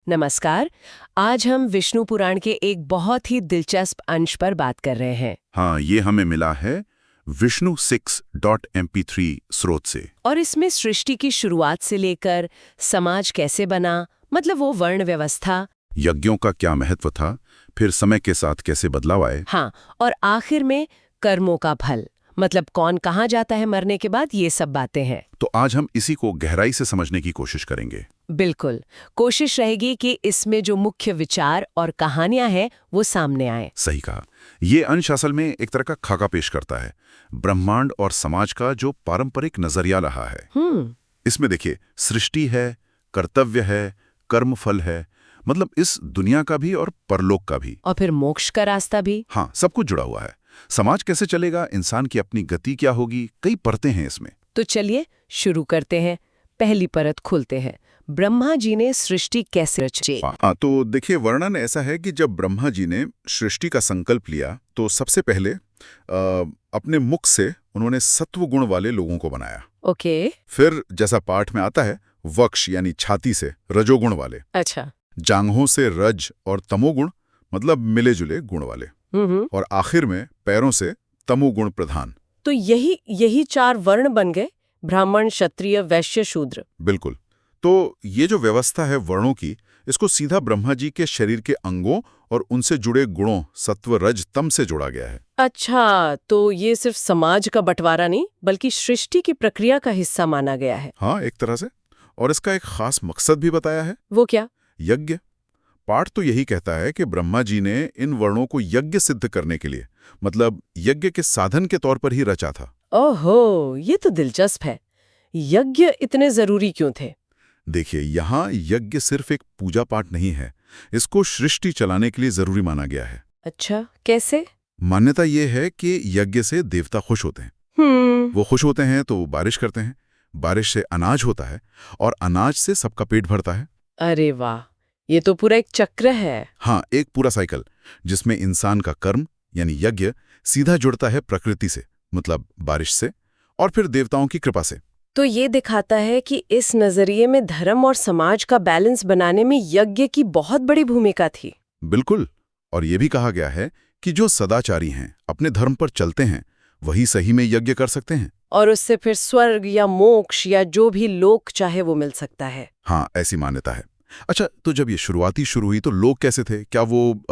नमस्कार। आज हम विष्णु पुराण के एक बहुत ही दिलचस्प अंश पर बात कर रहे हैं हाँ, ये हमें मिला है विष्णु 6.mp3 स्रोत से। और इसमें सृष्टि की शुरुआत से लेकर समाज कैसे बना, मतलब वो वर्ण व्यवस्था, यज्ञों का क्या महत्व था, फिर समय के साथ कैसे बदलाव आए। हाँ, और आखिर में कर्मों का फल, मतलब कौन कहाँ जाता है मरने के बाद, ये सब बातें हैं। तो आज हम इसी को गहराई से समझने की कोशिश करेंगे। बिल्कुल, कोशिश रहेगी कि इसमें जो मुख्य विचार और कहानियां हैं वो सामने आए। सही कहा। ये अंश असल में एक तरह का खाका पेश करता है ब्रह्मांड और समाज का जो पारंपरिक नजरिया रहा है। इसमें देखिए, सृष्टि है, कर्तव्य है, कर्मफल है, मतलब इस दुनिया का भी और परलोक का भी, और फिर मोक्ष का रास्ता भी। हाँ, सब कुछ जुड़ा हुआ है। समाज कैसे चलेगा, इंसान की अपनी गति क्या होगी, कई परतें हैं इसमें। तो चलिए शुरू करते हैं। पहली परत खोलते हैं, ब्रह्मा जी ने सृष्टि कैसे रची। हाँ, तो देखिए, वर्णन ऐसा है कि जब ब्रह्मा जी ने सृष्टि का संकल्प लिया तो सबसे पहले अपने मुख से उन्होंने सत्व गुण वाले लोगों को बनाया। ओके। फिर जैसा पाठ में आता है, वक्ष यानी छाती से रजोगुण वाले, अच्छा। जांघों से रज और तमोगुण मतलब मिले जुले गुण वाले, और आखिर में पैरों से तमोगुण प्रधान। तो यही 4 वर्ण बन गए, ब्राह्मण, क्षत्रिय, वैश्य, शूद्र। बिल्कुल। तो ये जो व्यवस्था है वर्णों की, इसको सीधा ब्रह्मा जी के शरीर के अंगों और उनसे जुड़े गुणों सत्व रज तम से जोड़ा गया है। अच्छा, तो ये सिर्फ समाज का बंटवारा नहीं बल्कि सृष्टि की प्रक्रिया का हिस्सा माना गया है। हाँ, एक तरह से। और इसका एक खास मकसद भी बताया है। वो क्या? यज्ञ। पाठ तो यही कहता है कि ब्रह्मा जी ने इन वर्णों को यज्ञ सिद्ध करने के लिए, मतलब यज्ञ के साधन के तौर पर ही रचा था। ओहो, ये तो दिलचस्प है। यज्ञ इतने जरूरी क्यों थे? देखिए, यहाँ यज्ञ सिर्फ एक पूजा पाठ नहीं है, इसको सृष्टि चलाने के लिए जरूरी माना गया है। अच्छा, कैसे? मान्यता ये है कि यज्ञ से देवता खुश होते हैं। वो खुश होते हैं तो बारिश करते हैं, बारिश से अनाज होता है और अनाज से सबका पेट भरता है। अरे वाह, ये तो पूरा एक चक्र है। हाँ, एक पूरा साइकिल जिसमें इंसान का कर्म यानी यज्ञ सीधा जुड़ता है प्रकृति से, मतलब बारिश से, और फिर देवताओं की कृपा से। तो ये दिखाता है कि इस नजरिए में धर्म और समाज का बैलेंस बनाने में यज्ञ की बहुत बड़ी भूमिका थी। बिल्कुल। और ये भी कहा गया है कि जो सदाचारी हैं, अपने धर्म पर चलते हैं, वही सही में यज्ञ कर सकते हैं। और उससे फिर स्वर्ग या मोक्ष या जो भी लोक चाहे वो मिल सकता है। हाँ, ऐसी मान्यता है। अच्छा, तो जब ये शुरू हुई तो लोग कैसे थे? क्या वो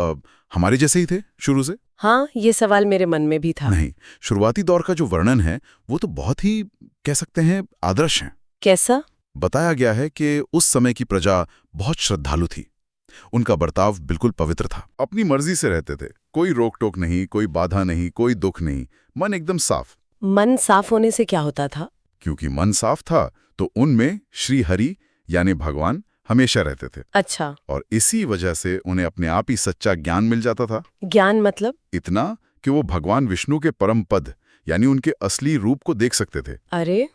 हमारे जैसे ही थे शुरू से? हाँ, ये सवाल मेरे मन में भी था। नहीं, शुरुआती दौर का जो वर्णन है वो तो बहुत ही, कह सकते हैं, आदर्श है। कैसा? बताया गया है कि उस समय की प्रजा बहुत श्रद्धालु थी। उनका बर्ताव बिल्कुल पवित्र था, अपनी मर्जी से रहते थे, कोई रोक टोक नहीं, कोई बाधा नहीं, कोई दुख नहीं, मन एकदम साफ। मन साफ होने से क्या होता था? क्योंकि मन साफ था तो उनमें श्री हरि यानी भगवान हमेशा रहते थे। अच्छा। और इसी वजह से उन्हें अपने आप ही सच्चा ज्ञान मिल जाता था। ज्ञान मतलब? इतना कि वो भगवान विष्णु के परम पद यानी उनके असली रूप को देख सकते थे। अरे,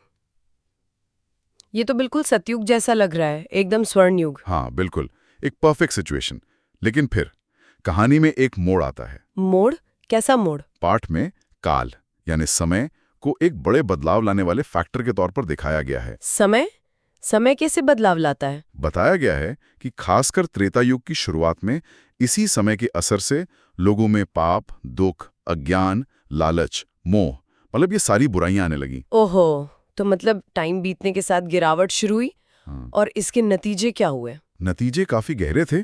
ये तो बिल्कुल सतयुग जैसा लग रहा है, एकदम स्वर्ण युग। हाँ, बिल्कुल, एक परफेक्ट सिचुएशन। लेकिन फिर कहानी में एक मोड़ आता है। मोड़? कैसा मोड़? पाठ में काल यानी समय को एक बड़े बदलाव लाने वाले फैक्टर के तौर पर दिखाया गया है। समय? समय कैसे बदलाव लाता है? बताया गया है कि खासकर त्रेता युग की शुरुआत में इसी समय के असर से लोगों में पाप, दुख, अज्ञान, लालच, मोह, मतलब ये सारी बुराइयां आने लगी। ओहो, तो मतलब टाइम बीतने के साथ गिरावट शुरू हुई। हाँ। और इसके नतीजे क्या हुए? नतीजे काफी गहरे थे।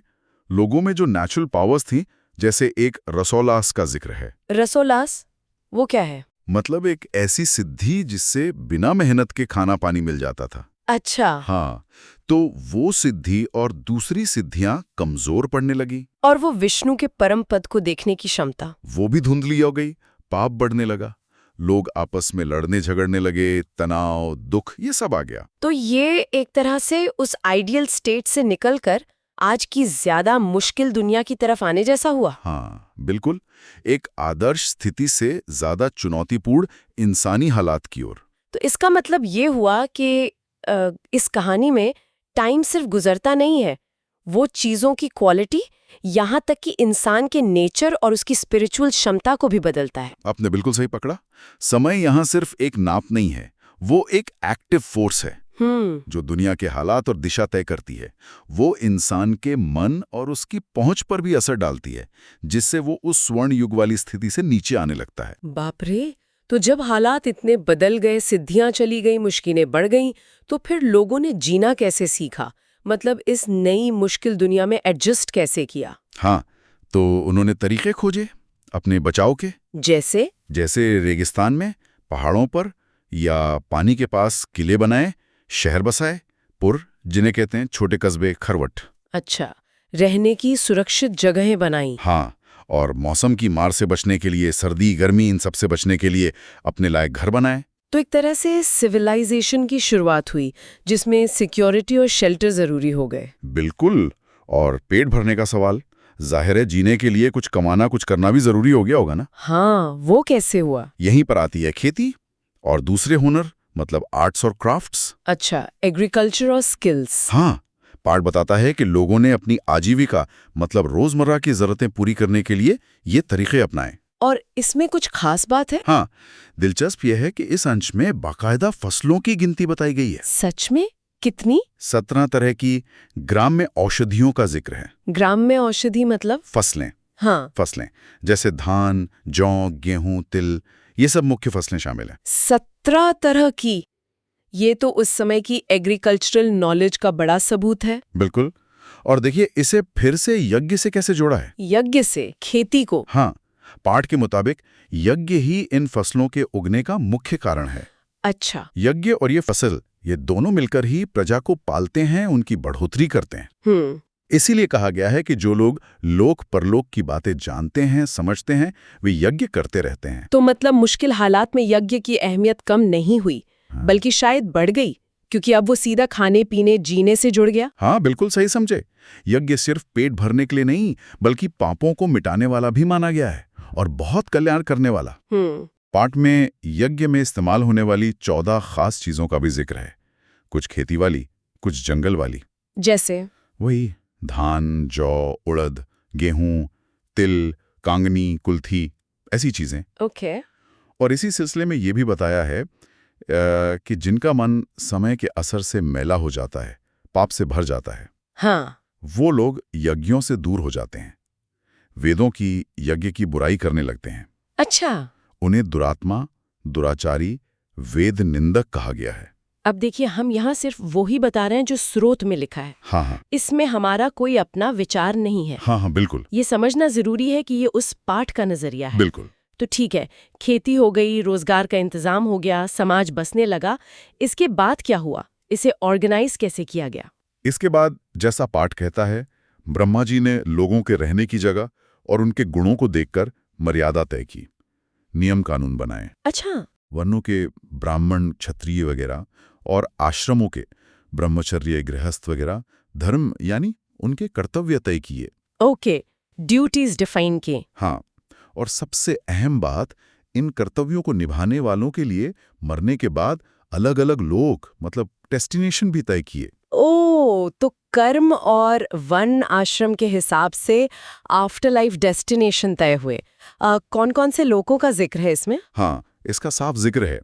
लोगों में जो नेचुरल पावर्स थी, जैसे एक रसोल्लास का जिक्र है। रसोल्लास? वो क्या है? मतलब एक ऐसी सिद्धि जिससे बिना मेहनत के खाना पानी मिल जाता था। अच्छा। हाँ, तो वो सिद्धि और दूसरी सिद्धियां कमजोर पड़ने लगी। और वो विष्णु के परम पद को देखने की क्षमता? वो भी धुंधली हो गई। पाप बढ़ने लगा, लोग आपस में लड़ने झगड़ने लगे, तनाव, दुख, ये सब आ गया। तो ये एक तरह से उस आइडियल स्टेट से निकलकर आज की ज्यादा मुश्किल दुनिया की तरफ आने जैसा हुआ। हाँ, बिल्कुल, एक आदर्श स्थिति से ज्यादा चुनौतीपूर्ण इंसानी हालात की ओर। तो इसका मतलब ये हुआ कि इस कहानी में टाइम सिर्फ गुजरता नहीं है, वो चीजों की क्वालिटी, यहाँ तक कि इंसान के नेचर और उसकी स्पिरिचुअल क्षमता को भी बदलता है। आपने बिल्कुल सही पकड़ा। समय यहाँ सिर्फ एक नाप नहीं है, वो एक एक्टिव फोर्स है। जो दुनिया के हालात और दिशा तय करती है, वो इंसान के मन और उसकी पहुंच पर भी असर डालती है, जिससे वो उस स्वर्ण युग वाली स्थिति से नीचे आने लगता है। बाप रे, तो जब हालात इतने बदल गए, सिद्धियां चली गई, मुश्किलें बढ़ गईं, तो फिर लोगों ने जीना कैसे सीखा? मतलब इस नई मुश्किल दुनिया में एडजस्ट कैसे किया? हाँ, तो उन्होंने तरीके खोजे अपने बचाव के। जैसे रेगिस्तान में, पहाड़ों पर या पानी के पास किले बनाए, शहर बसाए, पुर जिन्हें कहते हैं छोटे कस्बे, खरवट। अच्छा, रहने की सुरक्षित जगहें बनाई। हाँ, और मौसम की मार से बचने के लिए, सर्दी गर्मी इन सब से बचने के लिए अपने लायक घर बनाए। तो एक तरह से सिविलाइजेशन की शुरुआत हुई, जिसमें सिक्योरिटी और शेल्टर जरूरी हो गए। बिल्कुल। और पेट भरने का सवाल, जाहिर है जीने के लिए कुछ कमाना, कुछ करना भी जरूरी हो गया होगा ना। हाँ, वो कैसे हुआ? यहीं पर आती है खेती और दूसरे हुनर, मतलब आर्ट्स और क्राफ्ट्स। अच्छा, एग्रीकल्चर और स्किल्स। हाँ, पाठ बताता है कि लोगों ने अपनी आजीविका, मतलब रोजमर्रा की जरूरतें पूरी करने के लिए ये तरीके अपनाए। और इसमें कुछ खास बात है? हाँ, दिलचस्प यह है कि इस अंश में बाकायदा फसलों की गिनती बताई गई है। सच में? कितनी? 17 तरह की ग्राम्य औषधियों का जिक्र है। ग्राम्य औषधि मतलब? फसलें। हाँ, फसलें जैसे धान, जौ, गेहूं, तिल, ये सब मुख्य फसलें शामिल हैं। 17 तरह की। ये तो उस समय की एग्रीकल्चरल नॉलेज का बड़ा सबूत है। बिल्कुल। और देखिए, इसे फिर से यज्ञ से कैसे जोड़ा है? यज्ञ से खेती को? हाँ, पाठ के मुताबिक यज्ञ ही इन फसलों के उगने का मुख्य कारण है। अच्छा। यज्ञ और ये फसल, ये दोनों मिलकर ही प्रजा को पालते हैं, उनकी बढ़ोतरी करते हैं। इसीलिए कहा गया है कि जो लोग लोक परलोक की बातें जानते हैं, समझते हैं, वे यज्ञ करते रहते हैं। तो मतलब मुश्किल हालात में यज्ञ की अहमियत कम नहीं हुई, बल्कि शायद बढ़ गई, क्योंकि अब वो सीधा खाने पीने जीने से जुड़ गया। हाँ, बिल्कुल सही समझे। यज्ञ सिर्फ पेट भरने के लिए नहीं, बल्कि पापों को मिटाने वाला भी माना गया है, और बहुत कल्याण करने वाला। पाठ में यज्ञ में इस्तेमाल होने वाली 14 खास चीजों का भी जिक्र है। कुछ खेती वाली, कुछ जंगल वाली। जैसे? वही धान, जौ, उड़द, गेहूं, तिल, कांगनी, कुल्थी, ऐसी चीजें। ओके। और इसी सिलसिले में ये भी बताया है कि जिनका मन समय के असर से मैला हो जाता है, पाप से भर जाता है, हाँ, वो लोग यज्ञों से दूर हो जाते हैं, वेदों की, यज्ञ की बुराई करने लगते हैं। अच्छा। उन्हें दुरात्मा, दुराचारी, वेद निंदक कहा गया है। अब देखिए, हम यहाँ सिर्फ वो ही बता रहे हैं जो स्रोत में लिखा है। हाँ हाँ, इसमें हमारा कोई अपना विचार नहीं है। हाँ हाँ, बिल्कुल। ये समझना जरूरी है कि ये उस पाठ का नजरिया है। बिल्कुल। तो ठीक है, खेती हो गई, रोजगार का इंतजाम हो गया, समाज बसने लगा। इसके बाद क्या हुआ? इसे ऑर्गेनाइज कैसे किया गया? इसके बाद, जैसा पाठ कहता है, ब्रह्मा जी ने लोगों के रहने की जगह और उनके गुणों को देखकर मर्यादा तय की, नियम कानून बनाए। अच्छा। वर्णों के ब्राह्मण, क्षत्रिय वगैरह, और आश्रमों के ब्रह्मचर्य, गृहस्थ वगैरह, धर्म यानी उनके कर्तव्य तय किए। ओके, ड्यूटीज डिफाइन किए। हाँ, और सबसे अहम बात, इन कर्तव्यों को निभाने वालों के लिए मरने के बाद अलग अलग लोक, मतलब डेस्टिनेशन भी तय किए। ओ, तो कर्म और वन आश्रम के हिसाब से आफ्टर लाइफ डेस्टिनेशन तय हुए। कौन कौन से लोगों का जिक्र है इसमें? हाँ, इसका साफ जिक्र है।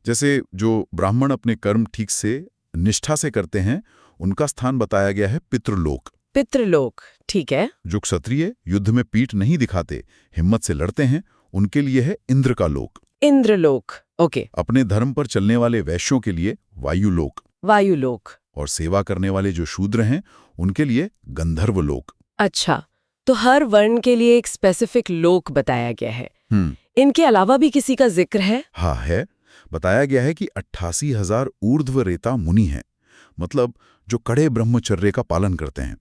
जैसे जो ब्राह्मण अपने कर्म ठीक से, निष्ठा से करते हैं, उनका स्थान बताया गया है पितृलोक। पितृलोक, ठीक है। जो क्षत्रिय युद्ध में पीठ नहीं दिखाते, हिम्मत से लड़ते हैं, उनके लिए है इंद्र का लोक। इंद्रलोक, ओके। अपने धर्म पर चलने वाले वैश्यों के लिए वायुलोक। वायुलोक। और सेवा करने वाले जो शूद्र हैं, उनके लिए गंधर्व लोक। अच्छा, तो हर वर्ण के लिए एक स्पेसिफिक लोक बताया गया है। इनके अलावा भी किसी का जिक्र है? हाँ है, बताया गया है कि 88,000 ऊर्ध्व रेता मुनि हैं, मतलब जो कड़े ब्रह्मचर्य का पालन करते हैं।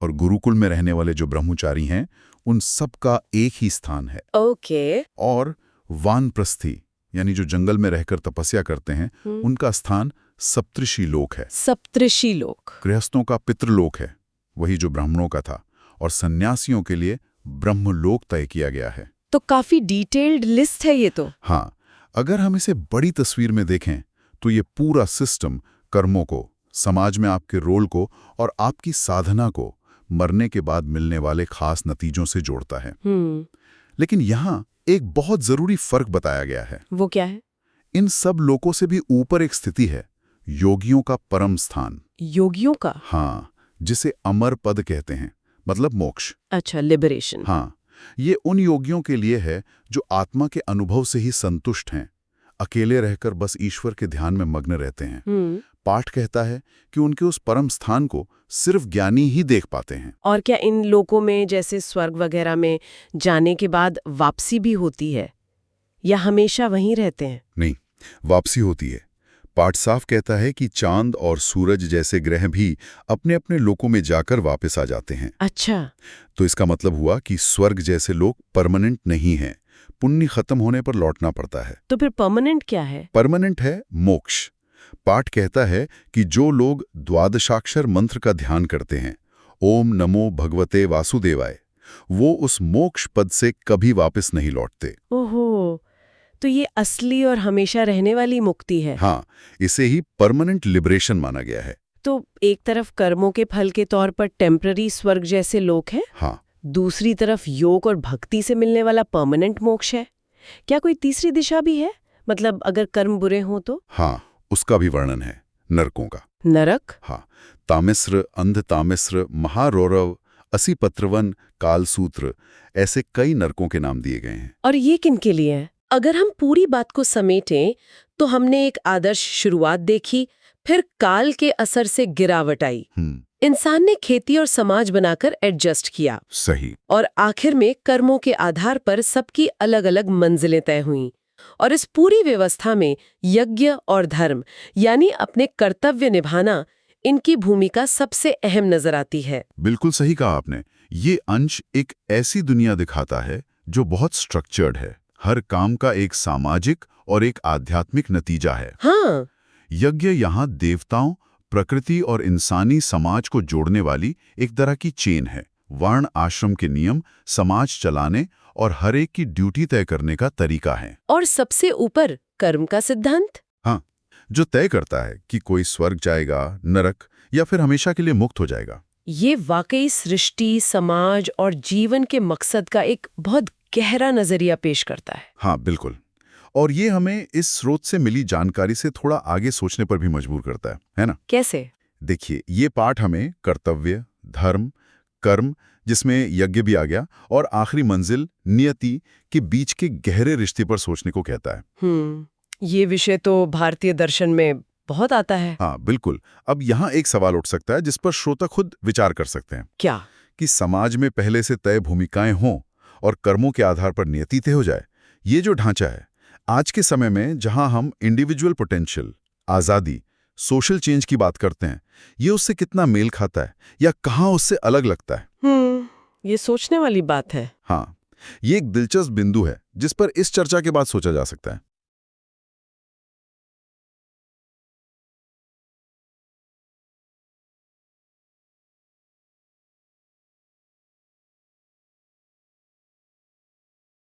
और गुरुकुल में रहने वाले जो ब्रह्मचारी हैं, उन सब का एक ही स्थान है। ओके। और वानप्रस्थी, यानी जो जंगल में रहकर तपस्या करते हैं, उनका स्थान सप्तऋषि लोक है। सप्तऋषि लोक। गृहस्थों का पितृलोक है, वही जो ब्राह्मणों का था, और सन्यासियों के लिए ब्रह्मलोक तय किया गया है। तो काफी डिटेल्ड लिस्ट है ये तो। हाँ, अगर हम इसे बड़ी तस्वीर में देखें तो ये पूरा सिस्टम कर्मों को, समाज में आपके रोल को और आपकी साधना को मरने के बाद मिलने वाले खास नतीजों से जोड़ता है। लेकिन यहाँ एक बहुत जरूरी फर्क बताया गया है। वो क्या है? इन सब लोकों से भी ऊपर एक स्थिति है योगियों का परम स्थान। योगियों का? हाँ, जिसे अमर पद कहते हैं, मतलब मोक्ष। अच्छा, लिबरेशन। हाँ, ये उन योगियों के लिए है जो आत्मा के अनुभव से ही संतुष्ट हैं, अकेले रहकर बस ईश्वर के ध्यान में मग्न रहते हैं। पाठ कहता है कि उनके उस परम स्थान को सिर्फ ज्ञानी ही देख पाते हैं। और क्या इन लोकों में, जैसे स्वर्ग वगैरह में जाने के बाद वापसी भी होती है, या हमेशा वहीं रहते हैं? नहीं, वापसी होती है। पाठ साफ कहता है कि चांद और सूरज जैसे ग्रह भी अपने अपने लोकों में जाकर वापस आ जाते हैं। अच्छा। तो इसका मतलब हुआ कि स्वर्ग जैसे लोग परमानेंट नहीं हैं, पुण्य खत्म होने पर लौटना पड़ता है। तो फिर परमानेंट क्या है? परमानेंट है मोक्ष। पाठ कहता है कि जो लोग द्वादशाक्षर मंत्र का ध्यान करते हैं, ओम नमो भगवते वासुदेवाय, वो उस मोक्ष पद से कभी वापस नहीं लौटते। ओहो, तो ये असली और हमेशा रहने वाली मुक्ति है। हाँ, इसे ही परमानेंट लिबरेशन माना गया है। तो एक तरफ कर्मों के फल के तौर पर टेम्पररी स्वर्ग जैसे लोक हैं, हाँ, दूसरी तरफ योग और भक्ति से मिलने वाला परमानेंट मोक्ष है। क्या कोई तीसरी दिशा भी है? मतलब अगर कर्म बुरे हों तो? हाँ, उसका भी वर्णन है, नरकों का। नरक? हाँ, तामिस्र, अंध तामिस्र, महारौरव, असीपत्रवन, कालसूत्र, ऐसे कई नरकों के नाम दिए गए हैं। और ये किन के लिए है? अगर हम पूरी बात को समेटें तो हमने एक आदर्श शुरुआत देखी, फिर काल के असर से गिरावट आई, इंसान ने खेती और समाज बनाकर एडजस्ट किया। सही। और आखिर में कर्मों के आधार पर सबकी अलग अलग मंजिलें तय हुईं। और इस पूरी व्यवस्था में यज्ञ और धर्म, यानी अपने कर्तव्य निभाना, इनकी भूमिका सबसे अहम नजर आती है। बिल्कुल सही कहा आपने। ये अंश एक ऐसी दुनिया दिखाता है जो बहुत स्ट्रक्चर्ड है। हर काम का एक सामाजिक और एक आध्यात्मिक नतीजा है। हाँ। यज्ञ यहाँ देवताओं, प्रकृति और इंसानी समाज को जोड़ने वाली एक तरह की चेन है। वर्ण आश्रम के नियम समाज चलाने और हर एक की ड्यूटी तय करने का तरीका है। और सबसे ऊपर कर्म का सिद्धांत, हाँ, जो तय करता है कि कोई स्वर्ग जाएगा, नरक, या फिर हमेशा के लिए मुक्त हो जाएगा। ये वाकई सृष्टि, समाज और जीवन के मकसद का एक बहुत गहरा नजरिया पेश करता है। हाँ, बिल्कुल। और ये हमें इस स्रोत से मिली जानकारी से थोड़ा आगे सोचने पर भी मजबूर करता है ना? कैसे? देखिए, ये पाठ हमें कर्तव्य, धर्म, कर्म, जिसमें यज्ञ भी आ गया, और आखिरी मंजिल नियति के बीच के गहरे रिश्ते पर सोचने को कहता है। ये विषय तो भारतीय दर्शन में बहुत आता है। हाँ, बिल्कुल। अब यहाँ एक सवाल उठ सकता है जिस पर श्रोता खुद विचार कर सकते हैं। क्या? कि समाज में पहले से तय भूमिकाएं हों और कर्मों के आधार पर नियति तय हो जाए। ये जो ढांचा है, आज के समय में जहां हम इंडिविजुअल पोटेंशियल, आज़ादी, सोशल चेंज की बात करते हैं, ये उससे कितना मेल खाता है या कहाँ उससे अलग लगता है? ये सोचने वाली बात है। हाँ, ये एक दिलचस्प बिंदु है जिस पर इस चर्चा के बाद सोचा जा सकता है।